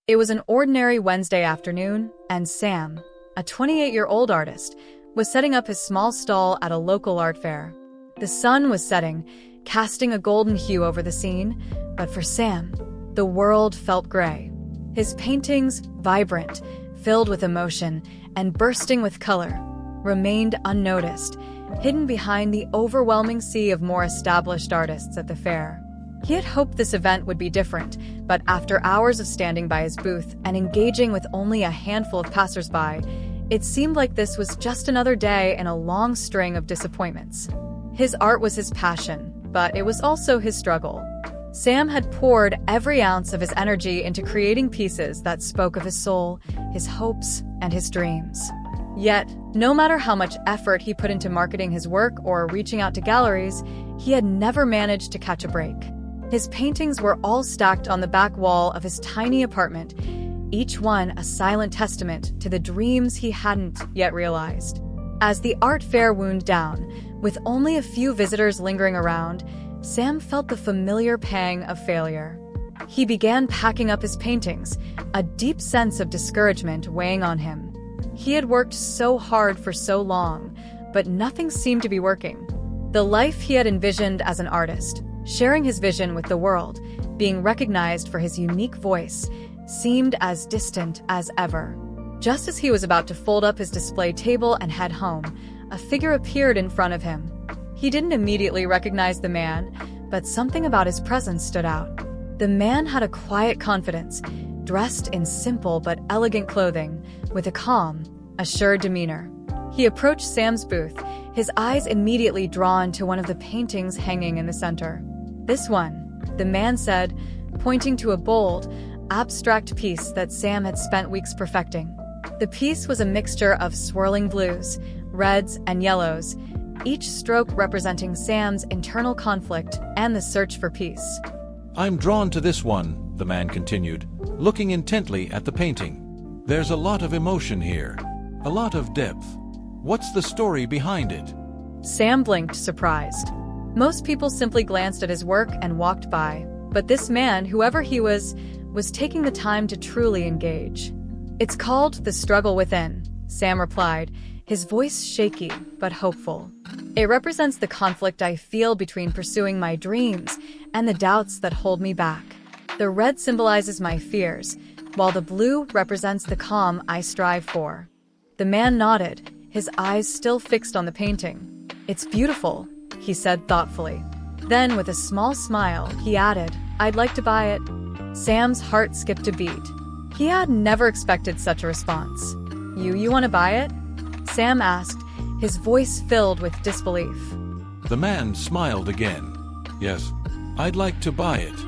It was an ordinary Wednesday afternoon, and Sam, a 28-year-old artist, was setting up his small stall at a local art fair. The sun was setting, casting a golden hue over the scene, but for Sam, the world felt gray. His paintings, vibrant, filled with emotion, and bursting with color, remained unnoticed, hidden behind the overwhelming sea of more established artists at the fair. He had hoped this event would be different, but after hours of standing by his booth and engaging with only a handful of passersby, it seemed like this was just another day in a long string of disappointments. His art was his passion, but it was also his struggle. Sam had poured every ounce of his energy into creating pieces that spoke of his soul, his hopes, and his dreams. Yet, no matter how much effort he put into marketing his work or reaching out to galleries, he had never managed to catch a break. His paintings were all stacked on the back wall of his tiny apartment, each one a silent testament to the dreams he hadn't yet realized. As the art fair wound down, with only a few visitors lingering around, Sam felt the familiar pang of failure. He began packing up his paintings, a deep sense of discouragement weighing on him. He had worked so hard for so long, but nothing seemed to be working. The life he had envisioned as an artist, sharing his vision with the world, being recognized for his unique voice, seemed as distant as ever. Just as he was about to fold up his display table and head home, a figure appeared in front of him. He didn't immediately recognize the man, but something about his presence stood out. The man had a quiet confidence, dressed in simple but elegant clothing, with a calm, assured demeanor. He approached Sam's booth, his eyes immediately drawn to one of the paintings hanging in the center. "This one," the man said, pointing to a bold, abstract piece that Sam had spent weeks perfecting. The piece was a mixture of swirling blues, reds, and yellows, each stroke representing Sam's internal conflict and the search for peace. "I'm drawn to this one," the man continued, looking intently at the painting. "There's a lot of emotion here, a lot of depth. What's the story behind it?" Sam blinked, surprised. Most people simply glanced at his work and walked by, but this man, whoever he was taking the time to truly engage. "It's called The Struggle Within," Sam replied, his voice shaky but hopeful. "It represents the conflict I feel between pursuing my dreams and the doubts that hold me back. The red symbolizes my fears, while the blue represents the calm I strive for." The man nodded, his eyes still fixed on the painting. "It's beautiful," he said thoughtfully. Then, with a small smile, he added, "I'd like to buy it." Sam's heart skipped a beat. He had never expected such a response. You want to buy it?" Sam asked, his voice filled with disbelief. The man smiled again. "Yes, I'd like to buy it.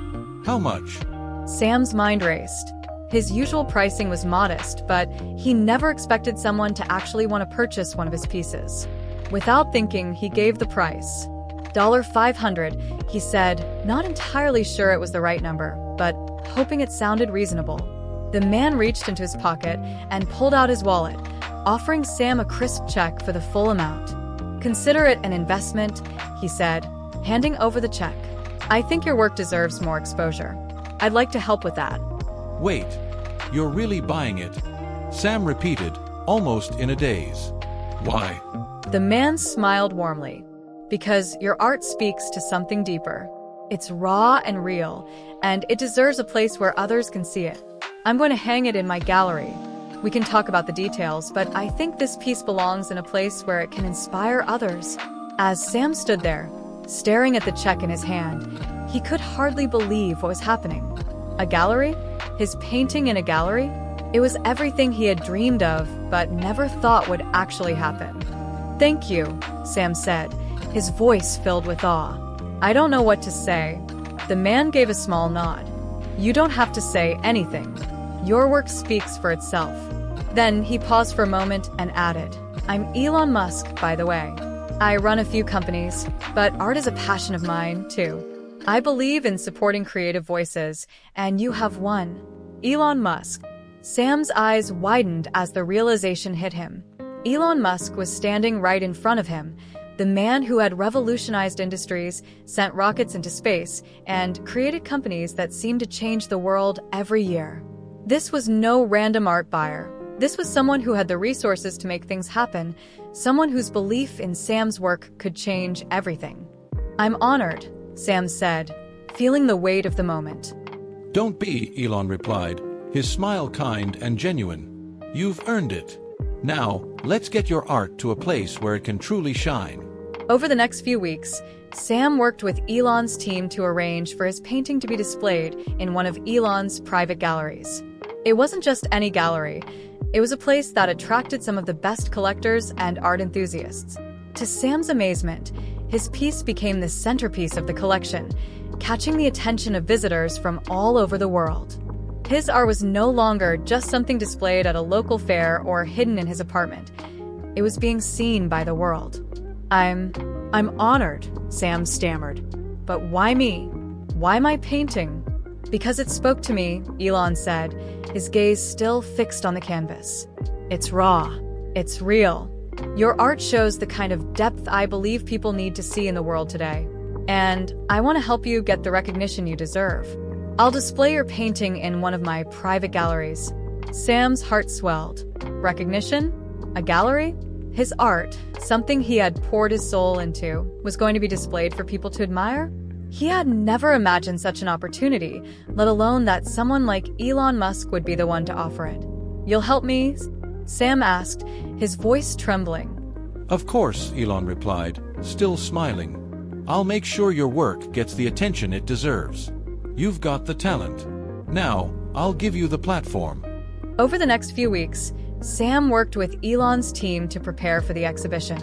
How much?" Sam's mind raced. His usual pricing was modest, but he never expected someone to actually want to purchase one of his pieces. Without thinking, he gave the price. $500, he said, not entirely sure it was the right number, but hoping it sounded reasonable. The man reached into his pocket and pulled out his wallet, offering Sam a crisp check for the full amount. "Consider it an investment," he said, handing over the check. "I think your work deserves more exposure. I'd like to help with that." "Wait, you're really buying it?" Sam repeated, almost in a daze. "Why?" The man smiled warmly. "Because your art speaks to something deeper. It's raw and real, and it deserves a place where others can see it. I'm going to hang it in my gallery. We can talk about the details, but I think this piece belongs in a place where it can inspire others." As Sam stood there, staring at the check in his hand, he could hardly believe what was happening. A gallery? His painting in a gallery? It was everything he had dreamed of, but never thought would actually happen. "Thank you," Sam said, his voice filled with awe. "I don't know what to say." The man gave a small nod. "You don't have to say anything. Your work speaks for itself." Then he paused for a moment and added, "I'm Elon Musk, by the way. I run a few companies, but art is a passion of mine, too. I believe in supporting creative voices, and you have one." Elon Musk. Sam's eyes widened as the realization hit him. Elon Musk was standing right in front of him, the man who had revolutionized industries, sent rockets into space, and created companies that seemed to change the world every year. This was no random art buyer. This was someone who had the resources to make things happen, someone whose belief in Sam's work could change everything. "I'm honored," Sam said, feeling the weight of the moment. "Don't be," Elon replied, his smile kind and genuine. "You've earned it. Now, let's get your art to a place where it can truly shine." Over the next few weeks, Sam worked with Elon's team to arrange for his painting to be displayed in one of Elon's private galleries. It wasn't just any gallery. It was a place that attracted some of the best collectors and art enthusiasts. To Sam's amazement, his piece became the centerpiece of the collection, catching the attention of visitors from all over the world. His art was no longer just something displayed at a local fair or hidden in his apartment. It was being seen by the world. I'm honored," Sam stammered. "But why me? Why my painting?" "Because it spoke to me," Elon said, his gaze still fixed on the canvas. "It's raw. It's real. Your art shows the kind of depth I believe people need to see in the world today. And I want to help you get the recognition you deserve. I'll display your painting in one of my private galleries." Sam's heart swelled. Recognition? A gallery? His art, something he had poured his soul into, was going to be displayed for people to admire? He had never imagined such an opportunity, let alone that someone like Elon Musk would be the one to offer it. "You'll help me?" Sam asked, his voice trembling. "Of course," Elon replied, still smiling. "I'll make sure your work gets the attention it deserves. You've got the talent. Now, I'll give you the platform." Over the next few weeks, Sam worked with Elon's team to prepare for the exhibition.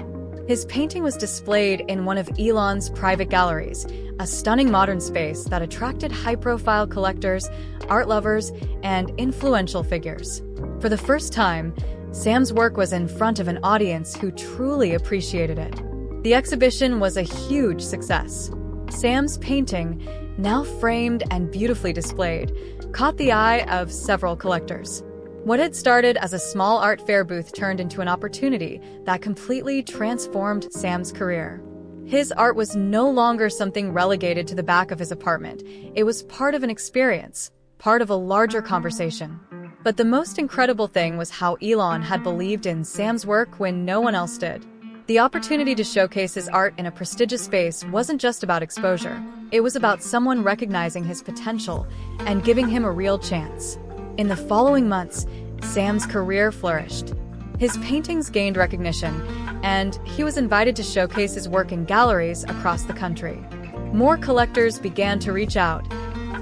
His painting was displayed in one of Elon's private galleries, a stunning modern space that attracted high-profile collectors, art lovers, and influential figures. For the first time, Sam's work was in front of an audience who truly appreciated it. The exhibition was a huge success. Sam's painting, now framed and beautifully displayed, caught the eye of several collectors. What had started as a small art fair booth turned into an opportunity that completely transformed Sam's career. His art was no longer something relegated to the back of his apartment. It was part of an experience, part of a larger conversation. But the most incredible thing was how Elon had believed in Sam's work when no one else did. The opportunity to showcase his art in a prestigious space wasn't just about exposure. It was about someone recognizing his potential and giving him a real chance. In the following months, Sam's career flourished. His paintings gained recognition, and he was invited to showcase his work in galleries across the country. More collectors began to reach out,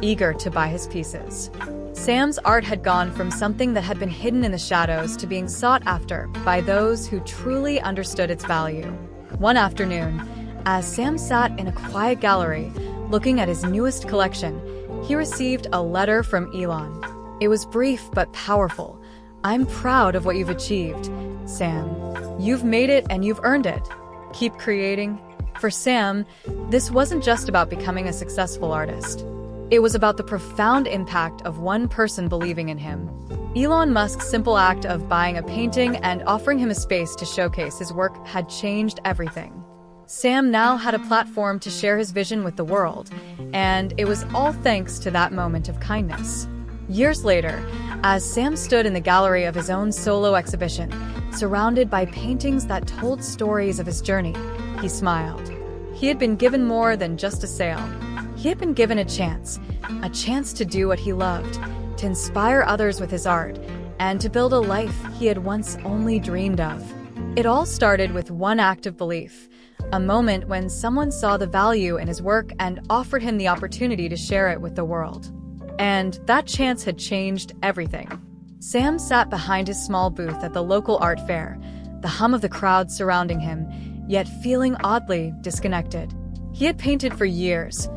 eager to buy his pieces. Sam's art had gone from something that had been hidden in the shadows to being sought after by those who truly understood its value. One afternoon, as Sam sat in a quiet gallery, looking at his newest collection, he received a letter from Elon. It was brief but powerful. "I'm proud of what you've achieved, Sam. You've made it and you've earned it. Keep creating." For Sam, this wasn't just about becoming a successful artist. It was about the profound impact of one person believing in him. Elon Musk's simple act of buying a painting and offering him a space to showcase his work had changed everything. Sam now had a platform to share his vision with the world, and it was all thanks to that moment of kindness. Years later, as Sam stood in the gallery of his own solo exhibition, surrounded by paintings that told stories of his journey, he smiled. He had been given more than just a sale. He had been given a chance to do what he loved, to inspire others with his art, and to build a life he had once only dreamed of. It all started with one act of belief, a moment when someone saw the value in his work and offered him the opportunity to share it with the world. And that chance had changed everything. Sam sat behind his small booth at the local art fair, the hum of the crowd surrounding him, yet feeling oddly disconnected. He had painted for years,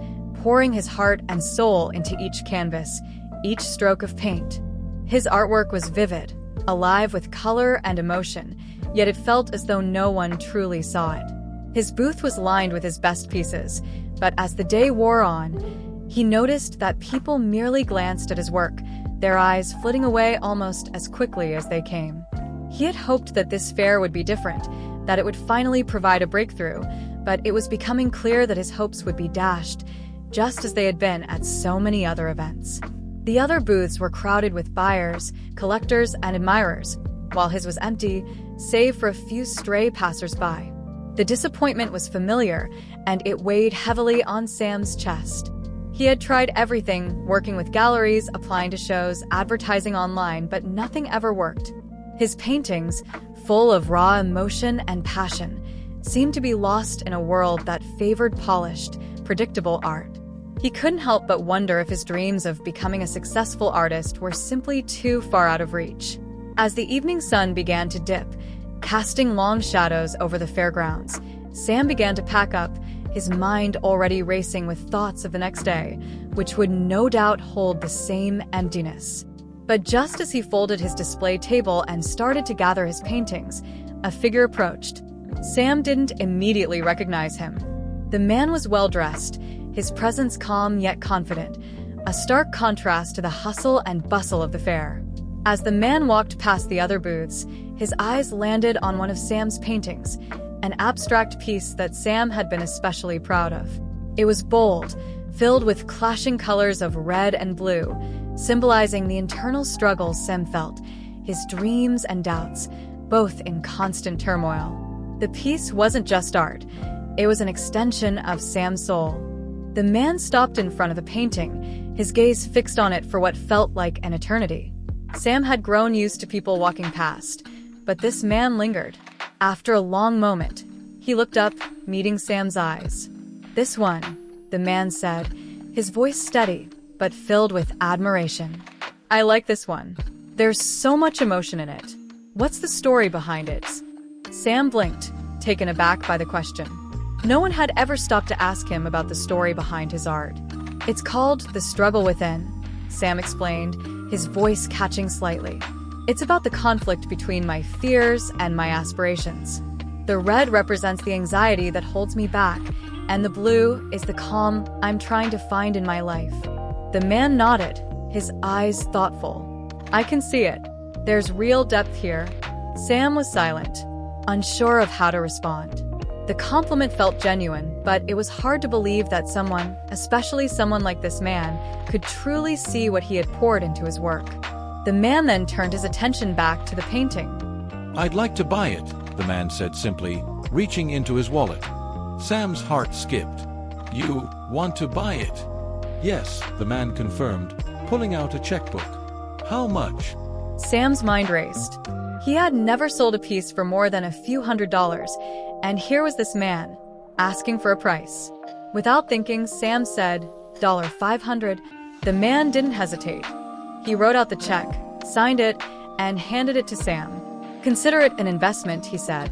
pouring his heart and soul into each canvas, each stroke of paint. His artwork was vivid, alive with color and emotion, yet it felt as though no one truly saw it. His booth was lined with his best pieces, but as the day wore on, he noticed that people merely glanced at his work, their eyes flitting away almost as quickly as they came. He had hoped that this fair would be different, that it would finally provide a breakthrough, but it was becoming clear that his hopes would be dashed, just as they had been at so many other events. The other booths were crowded with buyers, collectors, and admirers, while his was empty, save for a few stray passers-by. The disappointment was familiar, and it weighed heavily on Sam's chest. He had tried everything, working with galleries, applying to shows, advertising online, but nothing ever worked. His paintings, full of raw emotion and passion, seemed to be lost in a world that favored polished, predictable art. He couldn't help but wonder if his dreams of becoming a successful artist were simply too far out of reach. As the evening sun began to dip, casting long shadows over the fairgrounds, Sam began to pack up, his mind already racing with thoughts of the next day, which would no doubt hold the same emptiness. But just as he folded his display table and started to gather his paintings, a figure approached. Sam didn't immediately recognize him. The man was well-dressed, his presence calm yet confident, a stark contrast to the hustle and bustle of the fair. As the man walked past the other booths, his eyes landed on one of Sam's paintings, an abstract piece that Sam had been especially proud of. It was bold, filled with clashing colors of red and blue, symbolizing the internal struggles Sam felt, his dreams and doubts, both in constant turmoil. The piece wasn't just art, it was an extension of Sam's soul. The man stopped in front of the painting, his gaze fixed on it for what felt like an eternity. Sam had grown used to people walking past, but this man lingered. After a long moment, he looked up, meeting Sam's eyes. "This one," the man said, his voice steady, but filled with admiration. "I like this one. There's so much emotion in it. What's the story behind it?" Sam blinked, taken aback by the question. No one had ever stopped to ask him about the story behind his art. "It's called The Struggle Within," Sam explained, his voice catching slightly. "It's about the conflict between my fears and my aspirations. The red represents the anxiety that holds me back, and the blue is the calm I'm trying to find in my life." The man nodded, his eyes thoughtful. "I can see it. There's real depth here." Sam was silent, unsure of how to respond. The compliment felt genuine, but it was hard to believe that someone, especially someone like this man, could truly see what he had poured into his work. The man then turned his attention back to the painting. "I'd like to buy it," the man said simply, reaching into his wallet. Sam's heart skipped. "You want to buy it?" "Yes," the man confirmed, pulling out a checkbook. "How much?" Sam's mind raced. He had never sold a piece for more than a few $100s, and here was this man, asking for a price. Without thinking, Sam said, $500. The man didn't hesitate. He wrote out the check, signed it, and handed it to Sam. "Consider it an investment," he said.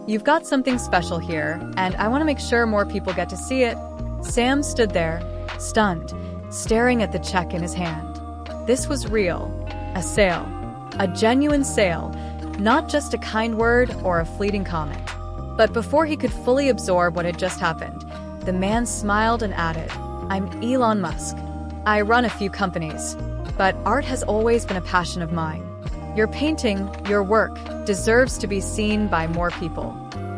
"You've got something special here, and I want to make sure more people get to see it." Sam stood there, stunned, staring at the check in his hand. This was real. A sale. A genuine sale. Not just a kind word or a fleeting comment. But before he could fully absorb what had just happened, the man smiled and added, "I'm Elon Musk. I run a few companies, but art has always been a passion of mine. Your painting, your work, deserves to be seen by more people.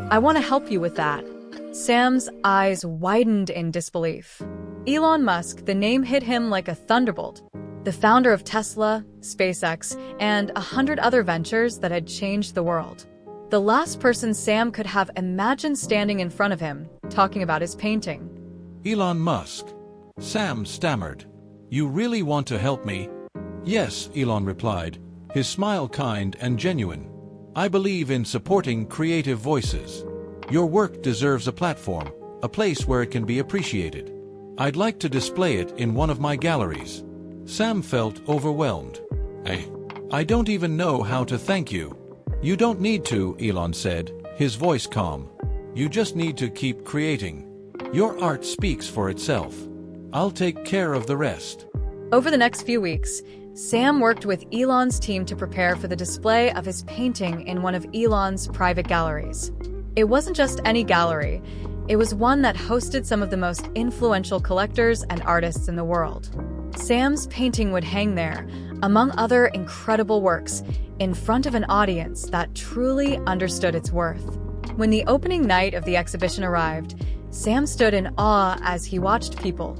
I want to help you with that." Sam's eyes widened in disbelief. Elon Musk, the name hit him like a thunderbolt. The founder of Tesla, SpaceX, and 100 other ventures that had changed the world. The last person Sam could have imagined standing in front of him, talking about his painting. "Elon Musk." Sam stammered. "You really want to help me?" "Yes," Elon replied, his smile kind and genuine. "I believe in supporting creative voices. Your work deserves a platform, a place where it can be appreciated. I'd like to display it in one of my galleries." Sam felt overwhelmed. I don't even know how to thank you." "You don't need to," Elon said, his voice calm. "You just need to keep creating. Your art speaks for itself. I'll take care of the rest." Over the next few weeks, Sam worked with Elon's team to prepare for the display of his painting in one of Elon's private galleries. It wasn't just any gallery. It was one that hosted some of the most influential collectors and artists in the world. Sam's painting would hang there, among other incredible works, in front of an audience that truly understood its worth. When the opening night of the exhibition arrived, Sam stood in awe as he watched people,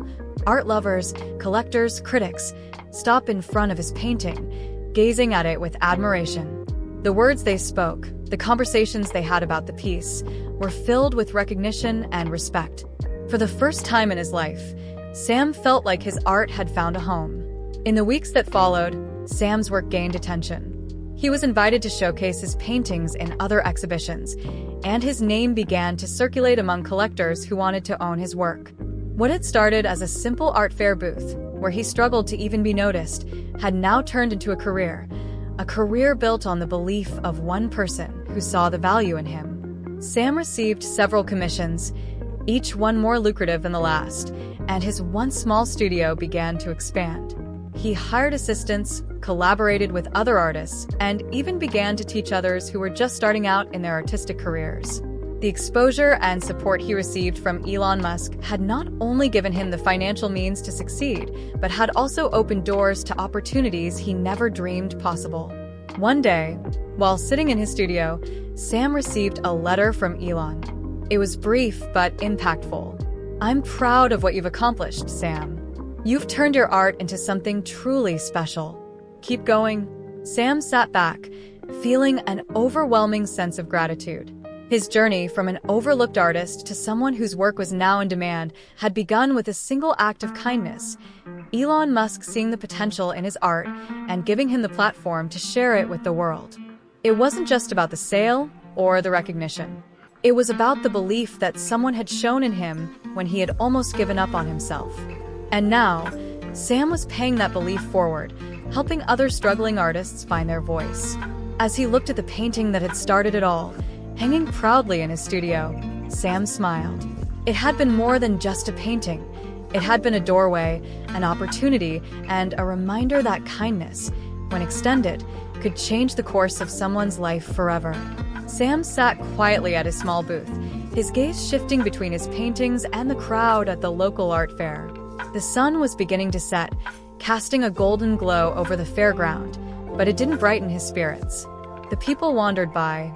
Art lovers, collectors, critics stop in front of his painting, gazing at it with admiration. The words they spoke, the conversations they had about the piece, were filled with recognition and respect. For the first time in his life, Sam felt like his art had found a home. In the weeks that followed, Sam's work gained attention. He was invited to showcase his paintings in other exhibitions, and his name began to circulate among collectors who wanted to own his work. What had started as a simple art fair booth, where he struggled to even be noticed, had now turned into a career built on the belief of one person who saw the value in him. Sam received several commissions, each one more lucrative than the last, and his once small studio began to expand. He hired assistants, collaborated with other artists, and even began to teach others who were just starting out in their artistic careers. The exposure and support he received from Elon Musk had not only given him the financial means to succeed, but had also opened doors to opportunities he never dreamed possible. One day, while sitting in his studio, Sam received a letter from Elon. It was brief but impactful. "I'm proud of what you've accomplished, Sam. You've turned your art into something truly special. Keep going." Sam sat back, feeling an overwhelming sense of gratitude. His journey from an overlooked artist to someone whose work was now in demand had begun with a single act of kindness: Elon Musk seeing the potential in his art and giving him the platform to share it with the world. It wasn't just about the sale or the recognition. It was about the belief that someone had shown in him when he had almost given up on himself. And now, Sam was paying that belief forward, helping other struggling artists find their voice. As he looked at the painting that had started it all, hanging proudly in his studio, Sam smiled. It had been more than just a painting. It had been a doorway, an opportunity, and a reminder that kindness, when extended, could change the course of someone's life forever. Sam sat quietly at his small booth, his gaze shifting between his paintings and the crowd at the local art fair. The sun was beginning to set, casting a golden glow over the fairground, but it didn't brighten his spirits. The people wandered by,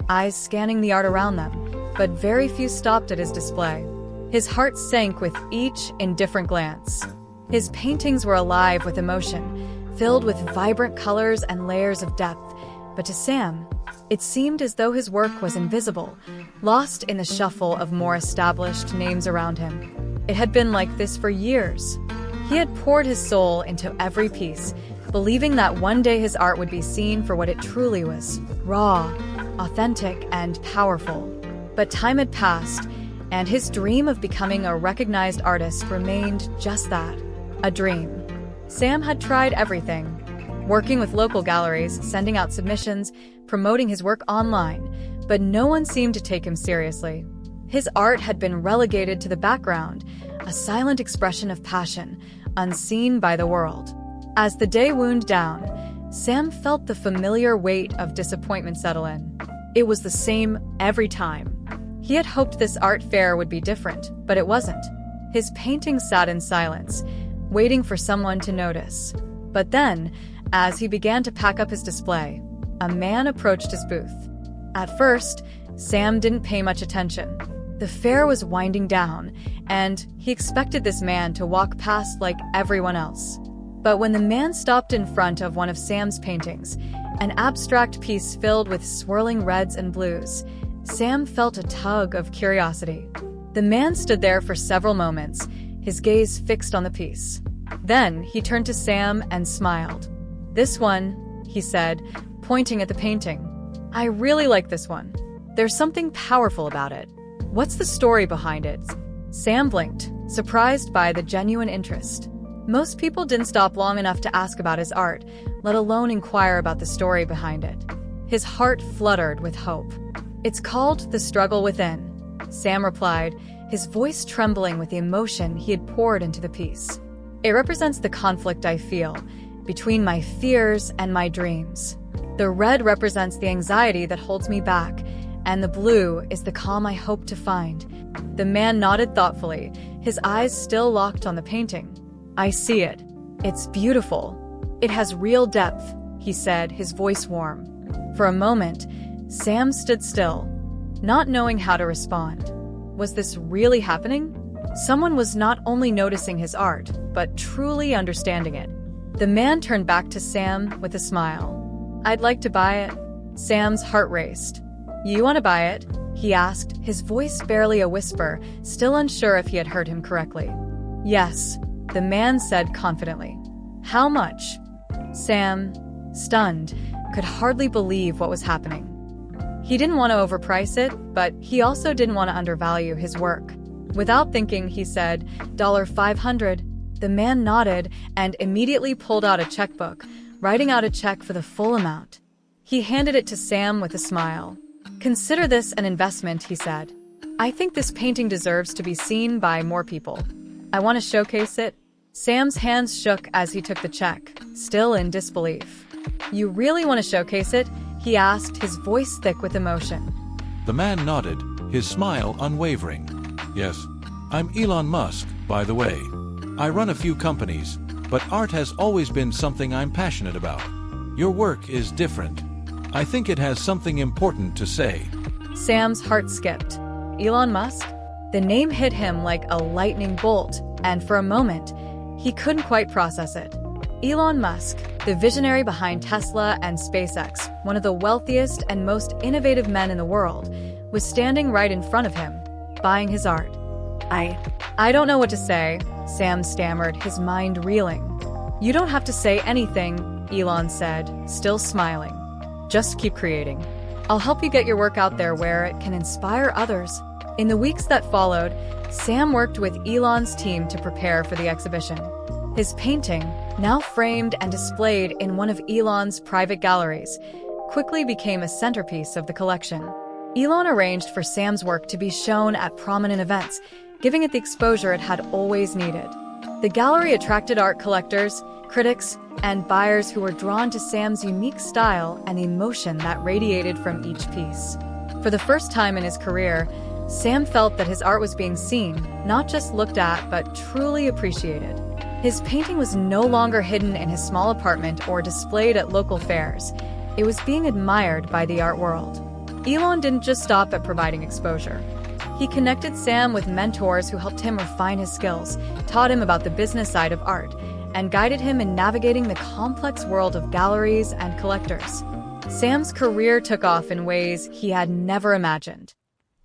eyes scanning the art around them, but very few stopped at his display. His heart sank with each indifferent glance. His paintings were alive with emotion, filled with vibrant colors and layers of depth, but to Sam, it seemed as though his work was invisible, lost in the shuffle of more established names around him. It had been like this for years. He had poured his soul into every piece, believing that one day his art would be seen for what it truly was: raw, authentic, and powerful. But time had passed, and his dream of becoming a recognized artist remained just that, a dream. Sam had tried everything, working with local galleries, sending out submissions, promoting his work online, but no one seemed to take him seriously. His art had been relegated to the background, a silent expression of passion, unseen by the world. As the day wound down, Sam felt the familiar weight of disappointment settle in. It was the same every time. He had hoped this art fair would be different, but it wasn't. His paintings sat in silence, waiting for someone to notice. But then, as he began to pack up his display, a man approached his booth. At first, Sam didn't pay much attention. The fair was winding down, and he expected this man to walk past like everyone else. But when the man stopped in front of one of Sam's paintings, an abstract piece filled with swirling reds and blues, Sam felt a tug of curiosity. The man stood there for several moments, his gaze fixed on the piece. Then he turned to Sam and smiled. "This one," he said, pointing at the painting. "I really like this one. There's something powerful about it. What's the story behind it?" Sam blinked, surprised by the genuine interest. Most people didn't stop long enough to ask about his art, let alone inquire about the story behind it. His heart fluttered with hope. "It's called The Struggle Within," Sam replied, his voice trembling with the emotion he had poured into the piece. "It represents the conflict I feel between my fears and my dreams. The red represents the anxiety that holds me back, and the blue is the calm I hope to find." The man nodded thoughtfully, his eyes still locked on the painting. "I see it. It's beautiful. It has real depth," he said, his voice warm. For a moment, Sam stood still, not knowing how to respond. Was this really happening? Someone was not only noticing his art, but truly understanding it. The man turned back to Sam with a smile. "I'd like to buy it." Sam's heart raced. "You want to buy it?" he asked, his voice barely a whisper, still unsure if he had heard him correctly. "Yes," the man said confidently. "How much?" Sam, stunned, could hardly believe what was happening. He didn't want to overprice it, but he also didn't want to undervalue his work. Without thinking, he said, $500. The man nodded and immediately pulled out a checkbook, writing out a check for the full amount. He handed it to Sam with a smile. "Consider this an investment," he said. "I think this painting deserves to be seen by more people. I want to showcase it." Sam's hands shook as he took the check, still in disbelief. "You really want to showcase it?" he asked, his voice thick with emotion. The man nodded, his smile unwavering. "Yes, I'm Elon Musk, by the way. I run a few companies, but art has always been something I'm passionate about. Your work is different. I think it has something important to say." Sam's heart skipped. Elon Musk? The name hit him like a lightning bolt, and for a moment, he couldn't quite process it. Elon Musk, the visionary behind Tesla and SpaceX, one of the wealthiest and most innovative men in the world, was standing right in front of him, buying his art. I don't know what to say," Sam stammered, his mind reeling. "You don't have to say anything," Elon said, still smiling. "Just keep creating. I'll help you get your work out there where it can inspire others." In the weeks that followed, Sam worked with Elon's team to prepare for the exhibition. His painting, now framed and displayed in one of Elon's private galleries, quickly became a centerpiece of the collection. Elon arranged for Sam's work to be shown at prominent events, giving it the exposure it had always needed. The gallery attracted art collectors, critics, and buyers who were drawn to Sam's unique style and the emotion that radiated from each piece. For the first time in his career, Sam felt that his art was being seen, not just looked at, but truly appreciated. His painting was no longer hidden in his small apartment or displayed at local fairs. It was being admired by the art world. Elon didn't just stop at providing exposure. He connected Sam with mentors who helped him refine his skills, taught him about the business side of art, and guided him in navigating the complex world of galleries and collectors. Sam's career took off in ways he had never imagined.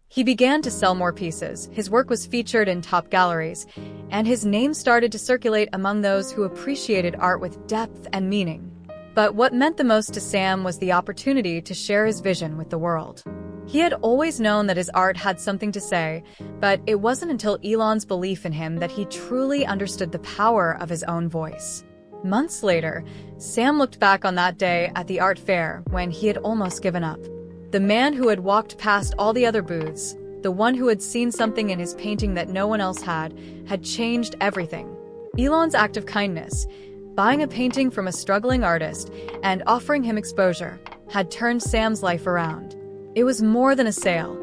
He began to sell more pieces, his work was featured in top galleries, and his name started to circulate among those who appreciated art with depth and meaning. But what meant the most to Sam was the opportunity to share his vision with the world. He had always known that his art had something to say, but it wasn't until Elon's belief in him that he truly understood the power of his own voice. Months later, Sam looked back on that day at the art fair when he had almost given up. The man who had walked past all the other booths, the one who had seen something in his painting that no one else had changed everything. Elon's act of kindness, buying a painting from a struggling artist and offering him exposure, had turned Sam's life around. It was more than a sale.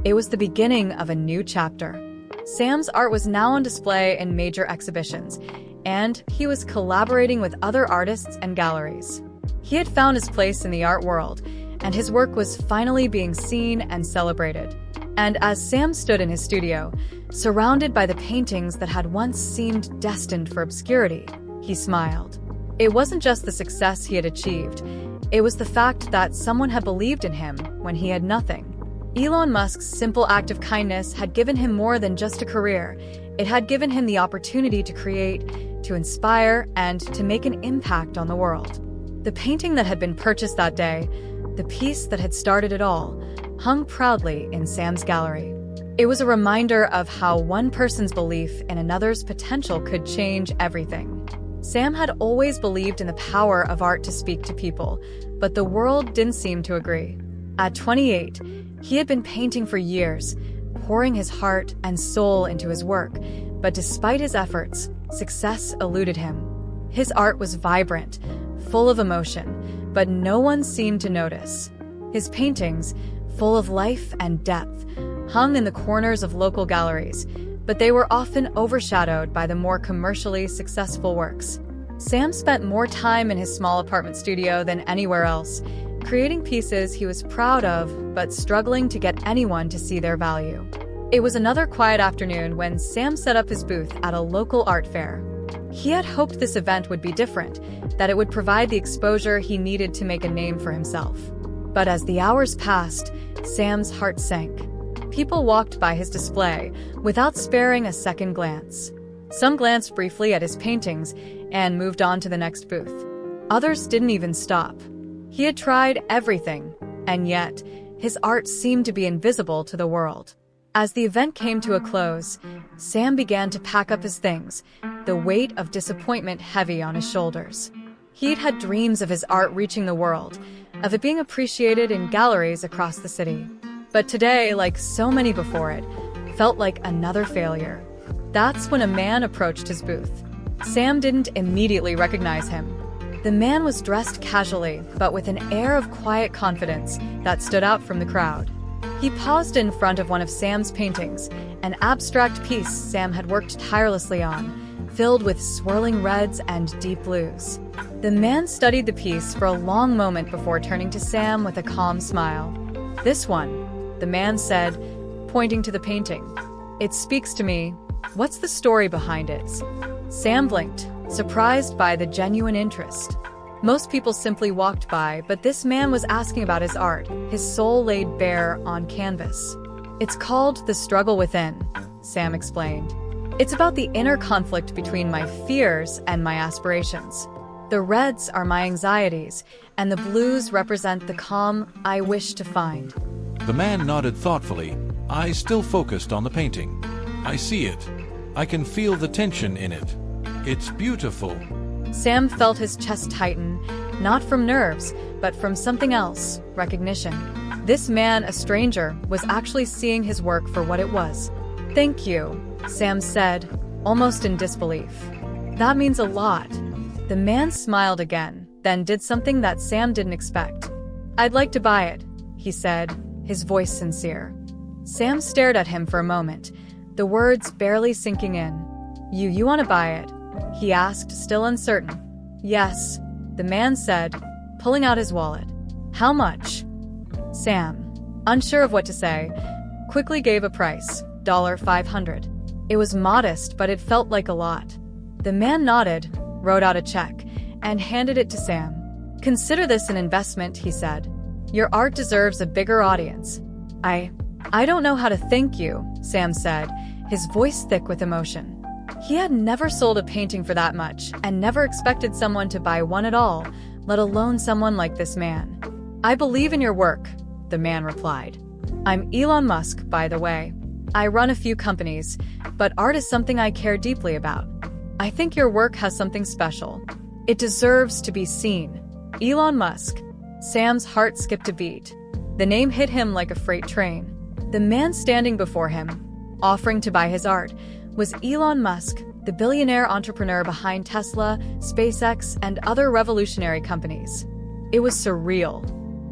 It was the beginning of a new chapter. Sam's art was now on display in major exhibitions, and he was collaborating with other artists and galleries. He had found his place in the art world, and his work was finally being seen and celebrated. And as Sam stood in his studio, surrounded by the paintings that had once seemed destined for obscurity, he smiled. It wasn't just the success he had achieved, it was the fact that someone had believed in him when he had nothing. Elon Musk's simple act of kindness had given him more than just a career. It had given him the opportunity to create, to inspire, and to make an impact on the world. The painting that had been purchased that day, the piece that had started it all, hung proudly in Sam's gallery. It was a reminder of how one person's belief in another's potential could change everything. Sam had always believed in the power of art to speak to people, but the world didn't seem to agree. At 28, he had been painting for years, pouring his heart and soul into his work, but despite his efforts, success eluded him. His art was vibrant, full of emotion, but no one seemed to notice. His paintings, full of life and depth, hung in the corners of local galleries, but they were often overshadowed by the more commercially successful works. Sam spent more time in his small apartment studio than anywhere else, creating pieces he was proud of, but struggling to get anyone to see their value. It was another quiet afternoon when Sam set up his booth at a local art fair. He had hoped this event would be different, that it would provide the exposure he needed to make a name for himself. But as the hours passed, Sam's heart sank. People walked by his display without sparing a second glance. Some glanced briefly at his paintings and moved on to the next booth. Others didn't even stop. He had tried everything, and yet his art seemed to be invisible to the world. As the event came to a close, Sam began to pack up his things, the weight of disappointment heavy on his shoulders. He'd had dreams of his art reaching the world, of it being appreciated in galleries across the city. But today, like so many before it, felt like another failure. That's when a man approached his booth. Sam didn't immediately recognize him. The man was dressed casually, but with an air of quiet confidence that stood out from the crowd. He paused in front of one of Sam's paintings, an abstract piece Sam had worked tirelessly on, filled with swirling reds and deep blues. The man studied the piece for a long moment before turning to Sam with a calm smile. "This one," the man said, pointing to the painting. "It speaks to me. What's the story behind it?" Sam blinked, surprised by the genuine interest. Most people simply walked by, but this man was asking about his art, his soul laid bare on canvas. "It's called The Struggle Within," Sam explained. "It's about the inner conflict between my fears and my aspirations. The reds are my anxieties, and the blues represent the calm I wish to find." The man nodded thoughtfully, eyes still focused on the painting. "I see it. I can feel the tension in it. It's beautiful." Sam felt his chest tighten, not from nerves, but from something else, recognition. This man, a stranger, was actually seeing his work for what it was. "Thank you," Sam said, almost in disbelief. "That means a lot." The man smiled again, then did something that Sam didn't expect. "I'd like to buy it," he said, his voice sincere. Sam stared at him for a moment, the words barely sinking in. You want to buy it?" he asked, still uncertain. "Yes," the man said, pulling out his wallet. "How much?" Sam, unsure of what to say, quickly gave a price, $500. It was modest, but it felt like a lot. The man nodded, wrote out a check, and handed it to Sam. "Consider this an investment," he said. "Your art deserves a bigger audience." I don't know how to thank you," Sam said, his voice thick with emotion. He had never sold a painting for that much, and never expected someone to buy one at all, let alone someone like this man. "I believe in your work," the man replied. "I'm Elon Musk, by the way. I run a few companies, but art is something I care deeply about. I think your work has something special. It deserves to be seen." Elon Musk. Sam's heart skipped a beat. The name hit him like a freight train. The man standing before him, offering to buy his art, was Elon Musk, the billionaire entrepreneur behind Tesla, SpaceX, and other revolutionary companies. It was surreal.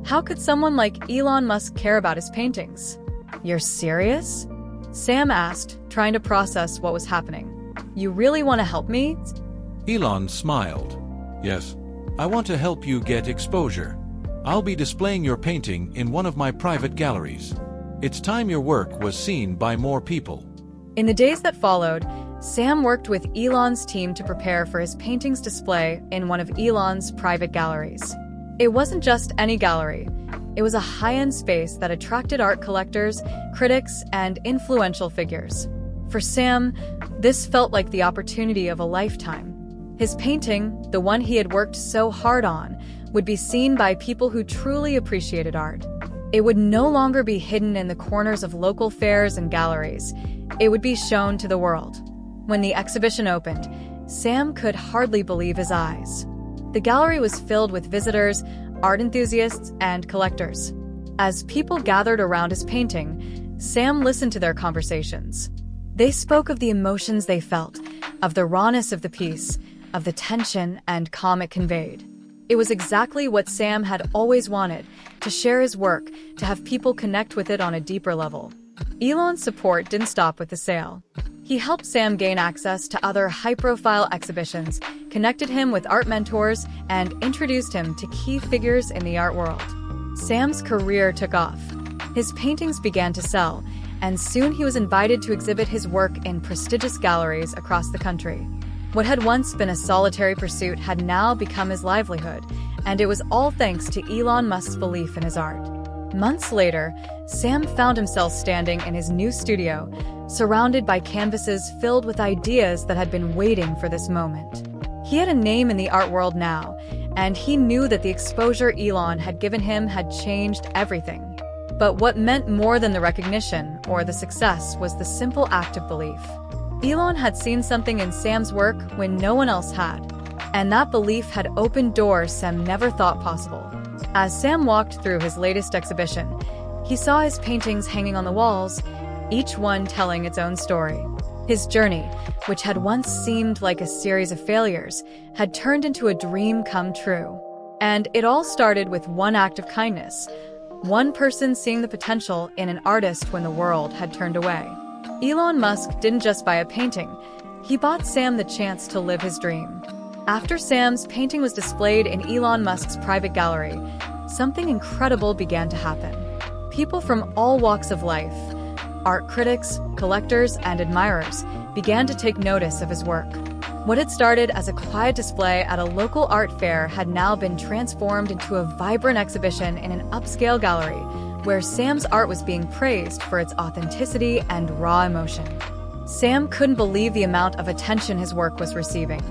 How could someone like Elon Musk care about his paintings? "You're serious?" Sam asked, trying to process what was happening. "You really want to help me?" Elon smiled. "Yes, I want to help you get exposure. I'll be displaying your painting in one of my private galleries. It's time your work was seen by more people." In the days that followed, Sam worked with Elon's team to prepare for his paintings display in one of Elon's private galleries. It wasn't just any gallery. It was a high-end space that attracted art collectors, critics, and influential figures. For Sam, this felt like the opportunity of a lifetime. His painting, the one he had worked so hard on, would be seen by people who truly appreciated art. It would no longer be hidden in the corners of local fairs and galleries. It would be shown to the world. When the exhibition opened, Sam could hardly believe his eyes. The gallery was filled with visitors, art enthusiasts, and collectors. As people gathered around his painting, Sam listened to their conversations. They spoke of the emotions they felt, of the rawness of the piece, of the tension and calm it conveyed. It was exactly what Sam had always wanted, to share his work, to have people connect with it on a deeper level. Elon's support didn't stop with the sale. He helped Sam gain access to other high-profile exhibitions, connected him with art mentors, and introduced him to key figures in the art world. Sam's career took off. His paintings began to sell, and soon he was invited to exhibit his work in prestigious galleries across the country. What had once been a solitary pursuit had now become his livelihood, and it was all thanks to Elon Musk's belief in his art. Months later, Sam found himself standing in his new studio, surrounded by canvases filled with ideas that had been waiting for this moment. He had a name in the art world now, and he knew that the exposure Elon had given him had changed everything. But what meant more than the recognition or the success was the simple act of belief. Elon had seen something in Sam's work when no one else had, and that belief had opened doors Sam never thought possible. As Sam walked through his latest exhibition, he saw his paintings hanging on the walls, each one telling its own story. His journey, which had once seemed like a series of failures, had turned into a dream come true. And it all started with one act of kindness, one person seeing the potential in an artist when the world had turned away. Elon Musk didn't just buy a painting, he bought Sam the chance to live his dream. After Sam's painting was displayed in Elon Musk's private gallery, something incredible began to happen. People from all walks of life, art critics, collectors, and admirers, began to take notice of his work. What had started as a quiet display at a local art fair had now been transformed into a vibrant exhibition in an upscale gallery, where Sam's art was being praised for its authenticity and raw emotion. Sam couldn't believe the amount of attention his work was receiving.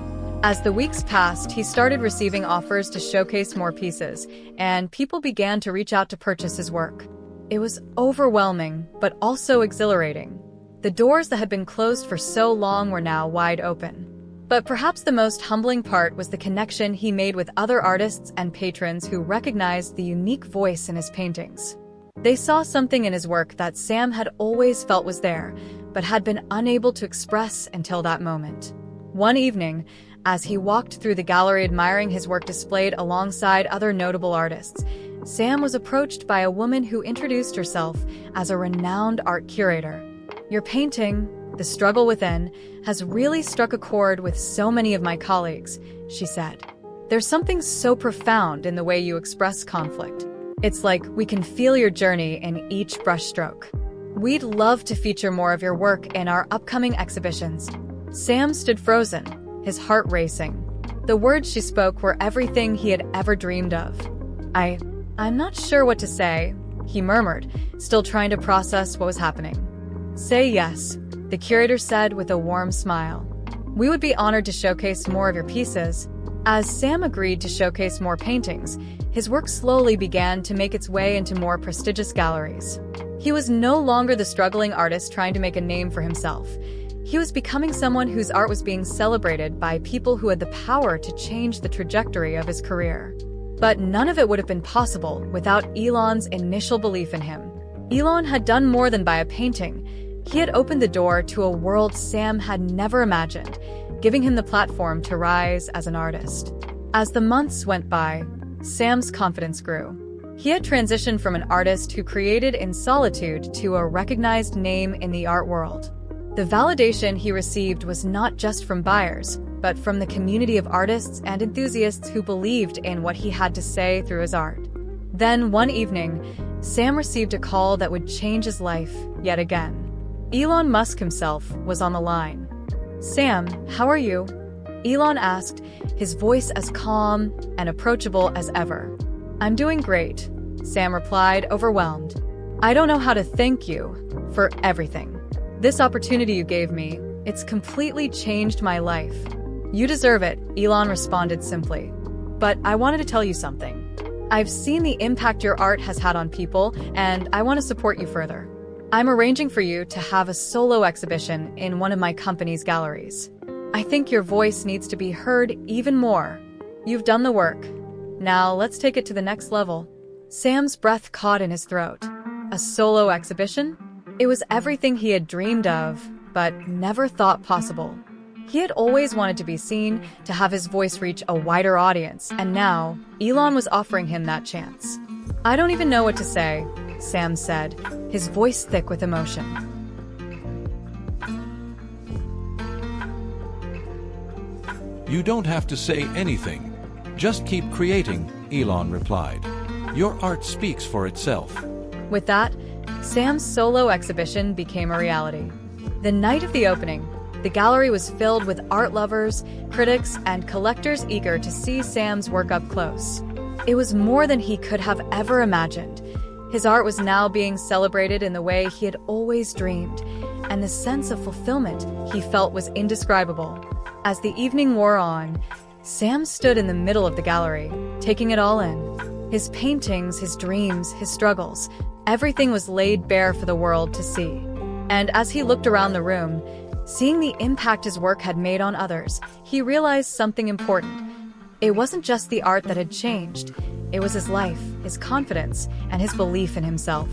As the weeks passed, he started receiving offers to showcase more pieces, and people began to reach out to purchase his work. It was overwhelming, but also exhilarating. The doors that had been closed for so long were now wide open. But perhaps the most humbling part was the connection he made with other artists and patrons who recognized the unique voice in his paintings. They saw something in his work that Sam had always felt was there, but had been unable to express until that moment. One evening, as he walked through the gallery admiring his work displayed alongside other notable artists, Sam was approached by a woman who introduced herself as a renowned art curator. "Your painting, The Struggle Within, has really struck a chord with so many of my colleagues," she said. "There's something so profound in the way you express conflict. It's like we can feel your journey in each brushstroke. We'd love to feature more of your work in our upcoming exhibitions." Sam stood frozen, his heart racing. The words she spoke were everything he had ever dreamed of. I'm not sure what to say," he murmured, still trying to process what was happening. "Say yes," the curator said with a warm smile. "We would be honored to showcase more of your pieces." As Sam agreed to showcase more paintings, his work slowly began to make its way into more prestigious galleries. He was no longer the struggling artist trying to make a name for himself. He was becoming someone whose art was being celebrated by people who had the power to change the trajectory of his career. But none of it would have been possible without Elon's initial belief in him. Elon had done more than buy a painting. He had opened the door to a world Sam had never imagined, giving him the platform to rise as an artist. As the months went by, Sam's confidence grew. He had transitioned from an artist who created in solitude to a recognized name in the art world. The validation he received was not just from buyers, but from the community of artists and enthusiasts who believed in what he had to say through his art. Then, one evening, Sam received a call that would change his life yet again. Elon Musk himself was on the line. "Sam, how are you?" Elon asked, his voice as calm and approachable as ever. "I'm doing great," Sam replied, overwhelmed. "I don't know how to thank you for everything. This opportunity you gave me, it's completely changed my life." "You deserve it," Elon responded simply. "But I wanted to tell you something. I've seen the impact your art has had on people, and I want to support you further. I'm arranging for you to have a solo exhibition in one of my company's galleries. I think your voice needs to be heard even more. You've done the work. Now let's take it to the next level." Sam's breath caught in his throat. A solo exhibition? It was everything he had dreamed of, but never thought possible. He had always wanted to be seen, to have his voice reach a wider audience, and now, Elon was offering him that chance. "I don't even know what to say," Sam said, his voice thick with emotion. "You don't have to say anything. Just keep creating," Elon replied. "Your art speaks for itself." With that, Sam's solo exhibition became a reality. The night of the opening, the gallery was filled with art lovers, critics, and collectors eager to see Sam's work up close. It was more than he could have ever imagined. His art was now being celebrated in the way he had always dreamed, and the sense of fulfillment he felt was indescribable. As the evening wore on, Sam stood in the middle of the gallery, taking it all in. His paintings, his dreams, his struggles, everything was laid bare for the world to see. And as he looked around the room, seeing the impact his work had made on others, he realized something important. It wasn't just the art that had changed. It was his life, his confidence, and his belief in himself.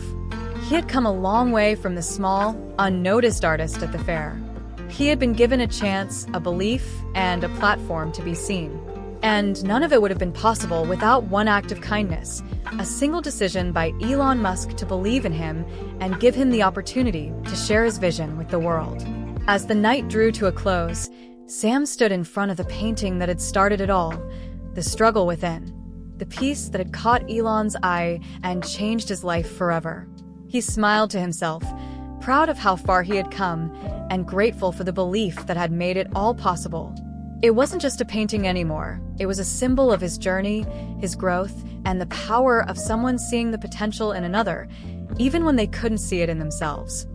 He had come a long way from the small, unnoticed artist at the fair. He had been given a chance, a belief, and a platform to be seen. And none of it would have been possible without one act of kindness, a single decision by Elon Musk to believe in him and give him the opportunity to share his vision with the world. As the night drew to a close, Sam stood in front of the painting that had started it all, the struggle within, the piece that had caught Elon's eye and changed his life forever. He smiled to himself, proud of how far he had come and grateful for the belief that had made it all possible. It wasn't just a painting anymore. It was a symbol of his journey, his growth, and the power of someone seeing the potential in another, even when they couldn't see it in themselves.